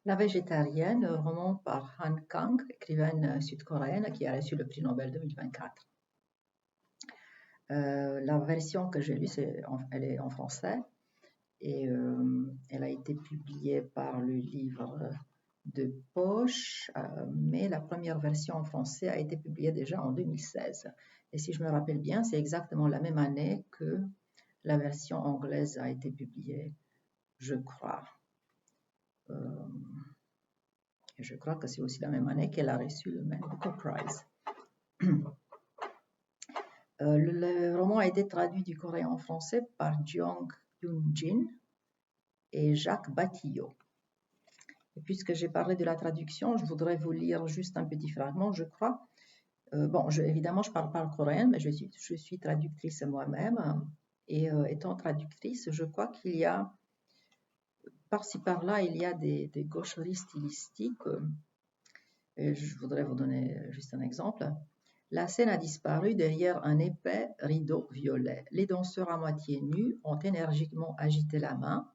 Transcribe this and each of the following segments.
La végétarienne, roman par Han Kang, écrivaine sud-coréenne qui a reçu le prix Nobel 2024. La version que j'ai lue, elle est en français et elle a été publiée par le livre de poche, mais la première version en français a été publiée déjà en 2016. Et si je me rappelle bien, c'est exactement la même année que la version anglaise a été publiée, je crois. Et je crois que c'est aussi la même année qu'elle a reçu le Man Booker Prize. Le roman a été traduit du coréen en français par Jeong Yoon-jin et Jacques Batillot. Et puisque j'ai parlé de la traduction, je voudrais vous lire juste un petit fragment, je crois. Évidemment, je ne parle pas le coréen, mais je suis traductrice moi-même. Et étant traductrice, je crois qu'il y a, par-ci par-là, il y a des gaucheries stylistiques. Et je voudrais vous donner juste un exemple. La scène a disparu derrière un épais rideau violet. Les danseurs à moitié nus ont énergiquement agité la main,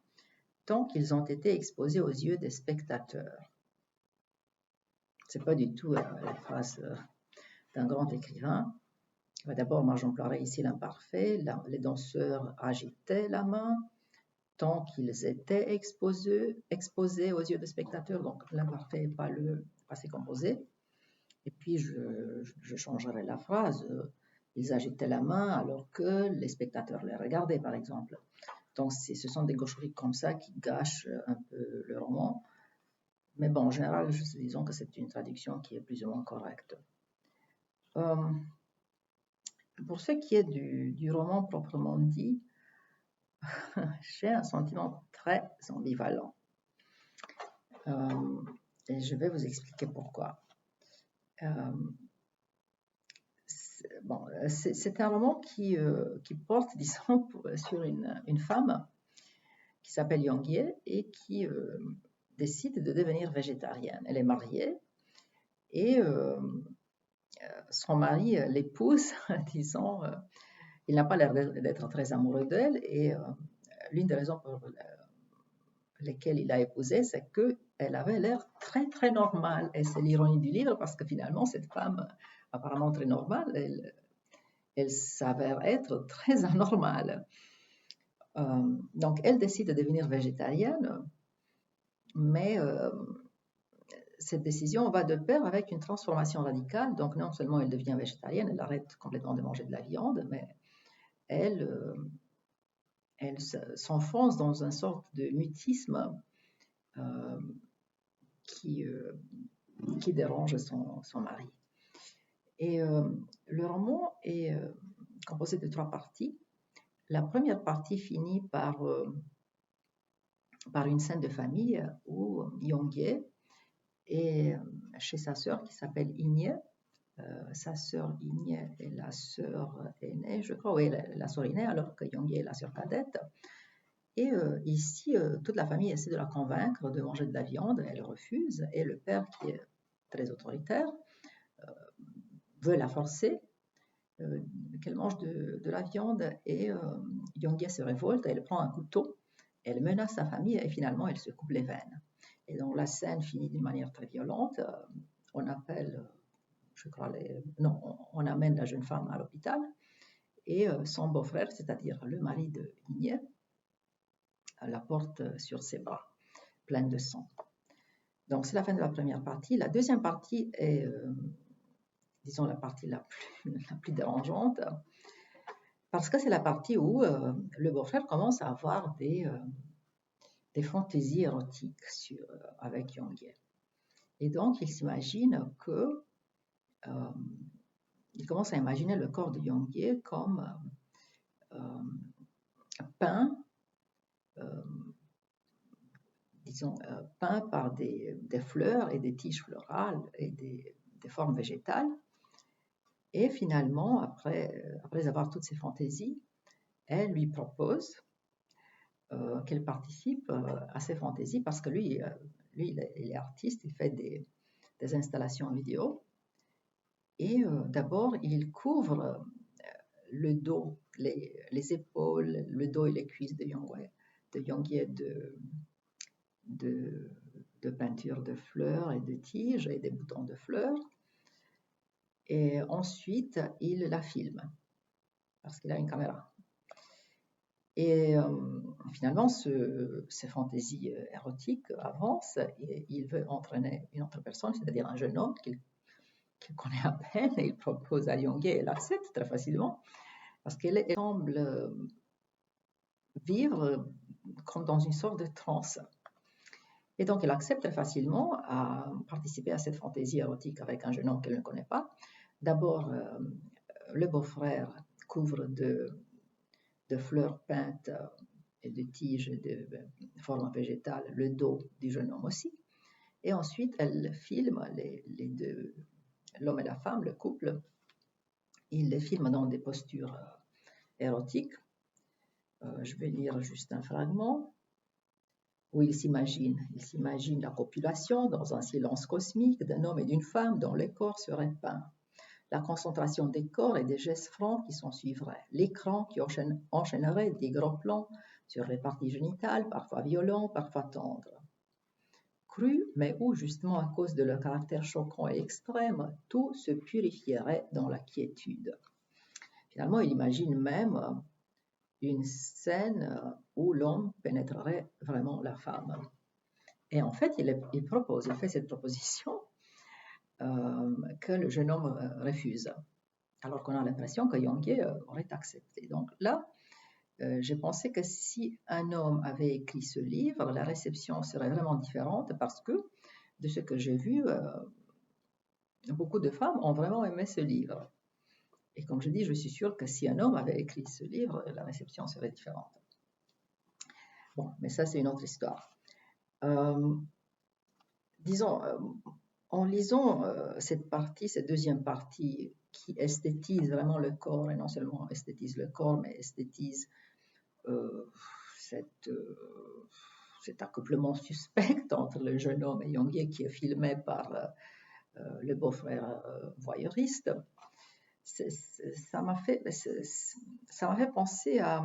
tant qu'ils ont été exposés aux yeux des spectateurs. Ce n'est pas du tout la phrase d'un grand écrivain. D'abord, moi j'emploierais ici l'imparfait. Les danseurs agitaient la main, tant qu'ils étaient exposés aux yeux des spectateurs. Donc l'imparfait n'est pas le passé composé. Et puis, je changerai la phrase. Ils agitaient la main alors que les spectateurs les regardaient, par exemple. Donc, ce sont des gaucheries comme ça qui gâchent un peu le roman. Mais bon, en général, disons que c'est une traduction qui est plus ou moins correcte. Pour ce qui est du roman proprement dit, j'ai un sentiment très ambivalent. Et je vais vous expliquer pourquoi. C'est un roman qui porte, disons, sur une femme qui s'appelle Young-ye et qui décide de devenir végétarienne. Elle est mariée et son mari l'épouse, disons, il n'a pas l'air d'être très amoureux d'elle et l'une des raisons pour lesquelles il l'a épousée, c'est qu'elle avait l'air très très normale. Et c'est l'ironie du livre parce que finalement, cette femme apparemment très normale, elle s'avère être très anormale. Donc, elle décide de devenir végétarienne, mais cette décision va de pair avec une transformation radicale. Donc, non seulement elle devient végétarienne, elle arrête complètement de manger de la viande, mais elle s'enfonce dans une sorte de mutisme qui dérange son mari. Et le roman est composé de 3 parties. La première partie finit par une scène de famille où Young-ye est chez sa sœur qui s'appelle In-ye. Sa sœur In-ye est la sœur aînée, je crois, oui, la sœur aînée, alors que Young-ye est la sœur cadette. Et ici, toute la famille essaie de la convaincre de manger de la viande, elle refuse, et le père, qui est très autoritaire, veut la forcer qu'elle mange de la viande, et Young-ye se révolte, elle prend un couteau, elle menace sa famille, et finalement, elle se coupe les veines. Et donc, la scène finit d'une manière très violente. On appelle, je crois, on amène la jeune femme à l'hôpital, et son beau-frère, c'est-à-dire le mari de In-ye, la porte sur ses bras, pleine de sang. Donc, c'est la fin de la première partie. La deuxième partie est, disons, la partie la plus dérangeante, parce que c'est la partie où le beau-frère commence à avoir des fantaisies érotiques avec Young-ye. Et donc, il s'imagine que il commence à imaginer le corps de Young-ye comme peint, peint par des fleurs et des tiges florales et des formes végétales. Et finalement, après avoir toutes ces fantaisies, elle lui propose qu'elle participe à ces fantaisies parce que lui, il est artiste, il fait des installations vidéo. Et d'abord, il couvre le dos, les épaules, le dos et les cuisses de Young-ye de peintures de fleurs et de tiges et des boutons de fleurs. Et ensuite, il la filme parce qu'il a une caméra. Et finalement, ces fantaisies érotiques avancent et il veut entraîner une autre personne, c'est-à-dire un jeune homme qu'il connaît à peine, et il propose à Young-hye, et elle accepte très facilement parce qu'elle semble vivre comme dans une sorte de transe. Et donc, elle accepte très facilement à participer à cette fantaisie érotique avec un jeune homme qu'elle ne connaît pas. D'abord, le beau-frère couvre de fleurs peintes et de tiges de forme végétale le dos du jeune homme aussi. Et ensuite, elle filme les deux, l'homme et la femme, le couple. Il les filme dans des postures érotiques. Je vais lire juste un fragment où il s'imagine la copulation dans un silence cosmique d'un homme et d'une femme dont les corps seraient peints. La concentration des corps et des gestes francs qui s'en suivraient. L'écran qui enchaînerait des gros plans sur les parties génitales, parfois violents, parfois tendres. Crus, mais où, justement à cause de leur caractère choquant et extrême, tout se purifierait dans la quiétude. Finalement, il imagine même une scène où l'homme pénétrerait vraiment la femme. Et en fait, il fait cette proposition que le jeune homme refuse. Alors qu'on a l'impression que Young-hye aurait accepté. Donc là, j'ai pensé que si un homme avait écrit ce livre, la réception serait vraiment différente parce que, de ce que j'ai vu, beaucoup de femmes ont vraiment aimé ce livre. Et comme je dis, je suis sûre que si un homme avait écrit ce livre, la réception serait différente. Bon, mais ça, c'est une autre histoire. Disons, en lisant cette deuxième partie qui esthétise vraiment le corps, et non seulement esthétise le corps, mais esthétise cet accouplement suspect entre le jeune homme et Young-hye qui est filmé par le beau-frère voyeuriste, ça m'a fait penser à...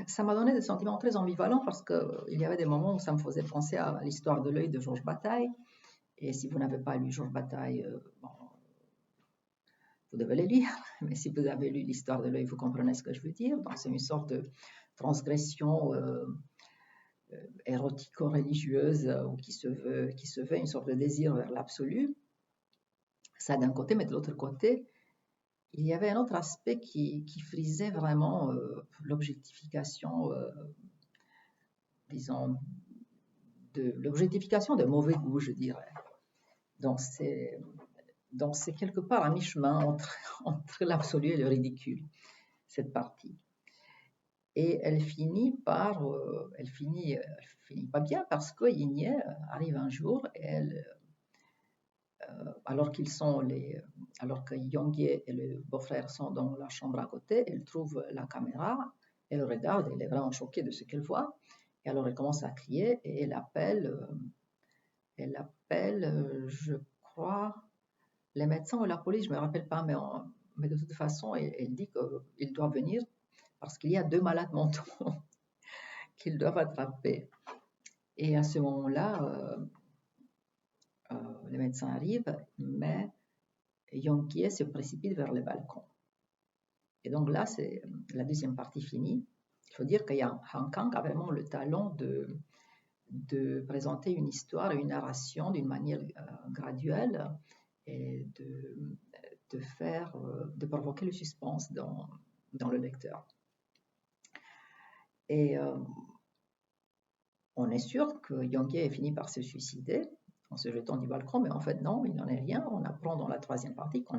ça m'a donné des sentiments très ambivalents parce qu'il y avait des moments où ça me faisait penser à l'histoire de l'œil de Georges Bataille. Et si vous n'avez pas lu Georges Bataille, bon, vous devez le lire, mais si vous avez lu l'histoire de l'œil, vous comprenez ce que je veux dire. Donc, c'est une sorte de transgression érotico-religieuse qui se veut une sorte de désir vers l'absolu. Ça d'un côté, mais de l'autre côté, il y avait un autre aspect qui frisait vraiment l'objectification, disons, l'objectification de mauvais goût, je dirais. Donc, c'est quelque part à mi-chemin entre l'absolu et le ridicule, cette partie. Et elle finit pas bien parce que Young-hye arrive un jour et alors que Young-hye et le beau-frère sont dans la chambre à côté, elle trouve la caméra, elle regarde, elle est vraiment choquée de ce qu'elle voit, et alors elle commence à crier et elle appelle, je crois, les médecins ou la police, je ne me rappelle pas, mais de toute façon, elle dit qu'il doit venir parce qu'il y a 2 malades mentaux qu'ils doivent attraper. Et à ce moment-là, les médecins arrivent, mais Young-hye se précipite vers le balcon. Et donc là, c'est la deuxième partie finie. Il faut dire qu'il y a Han Kang a vraiment le talent de présenter une histoire, une narration d'une manière graduelle et de provoquer le suspense dans le lecteur. Et on est sûr que Young-hye finit par se suicider en se jetant du balcon, mais en fait non, il n'en est rien. On apprend dans la troisième partie qu'en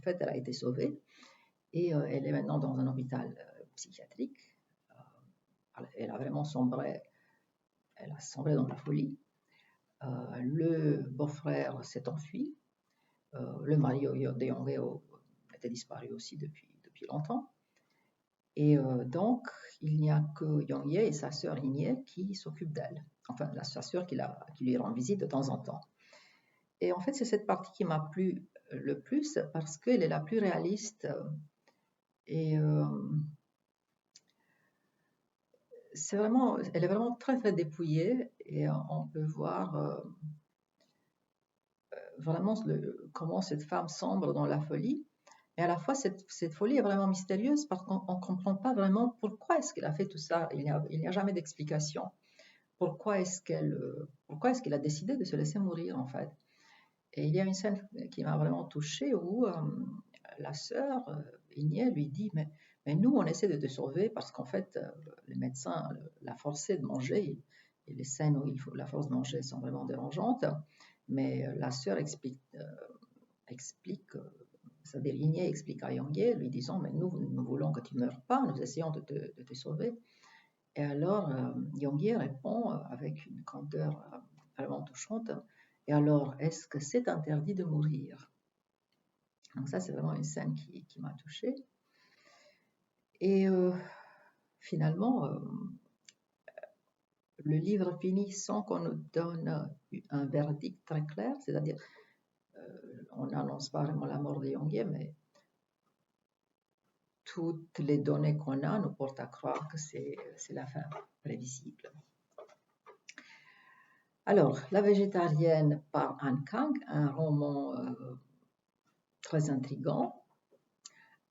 fait elle a été sauvée et elle est maintenant dans un hôpital psychiatrique. Elle a vraiment sombré dans la folie. Le beau-frère s'est enfui. Le mari de Young-hye était disparu aussi depuis longtemps. Et donc, il n'y a que Young-hye et sa sœur In-hye qui s'occupent d'elle. Enfin, sa sœur qui lui rend visite de temps en temps. Et en fait, c'est cette partie qui m'a plu le plus parce qu'elle est la plus réaliste. Et elle est vraiment très très dépouillée et on peut voir vraiment comment cette femme sombre dans la folie. Et à la fois, cette folie est vraiment mystérieuse parce qu'on ne comprend pas vraiment pourquoi est-ce qu'elle a fait tout ça. Il n'y a jamais d'explication. Pourquoi est-ce qu'elle a décidé de se laisser mourir, en fait. Et il y a une scène qui m'a vraiment touchée où la sœur, Ignée, lui dit, mais nous, on essaie de te sauver parce qu'en fait, le médecin l'a forcé de manger. Et les scènes où il faut la force de manger sont vraiment dérangeantes. Mais la sœur explique, c'est-à-dire Ignée explique à Yongue, lui disant, mais nous voulons que tu ne meurs pas, nous essayons de te sauver. Et alors, Yongue répond avec une candeur vraiment touchante, et alors, est-ce que c'est interdit de mourir? Donc ça, c'est vraiment une scène qui m'a touchée. Et finalement, le livre finit sans qu'on nous donne un verdict très clair, c'est-à-dire on n'annonce pas vraiment la mort de Yongue, mais toutes les données qu'on a nous portent à croire que c'est la fin prévisible. Alors, La végétarienne par Han Kang, un roman très intrigant,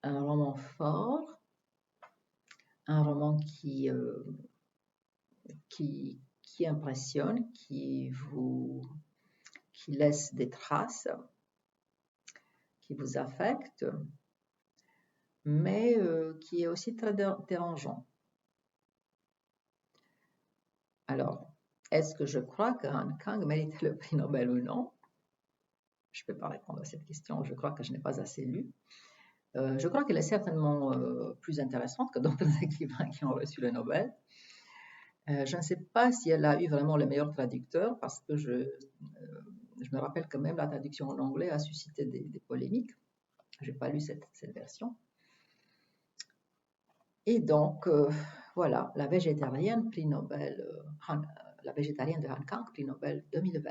un roman fort, un roman qui impressionne, qui laisse des traces, qui vous affecte, mais qui est aussi très dérangeant. Alors, est-ce que je crois que Han Kang mérite le prix Nobel ou non? Je ne peux pas répondre à cette question, je crois que je n'ai pas assez lu. Je crois qu'elle est certainement plus intéressante que d'autres écrivains qui ont reçu le Nobel. Je ne sais pas si elle a eu vraiment le meilleur traducteur, parce que je me rappelle que même la traduction en anglais a suscité des polémiques. Je n'ai pas lu cette version. Et donc, voilà, La végétarienne, prix Nobel, La végétarienne de Han Kang, prix Nobel 2020.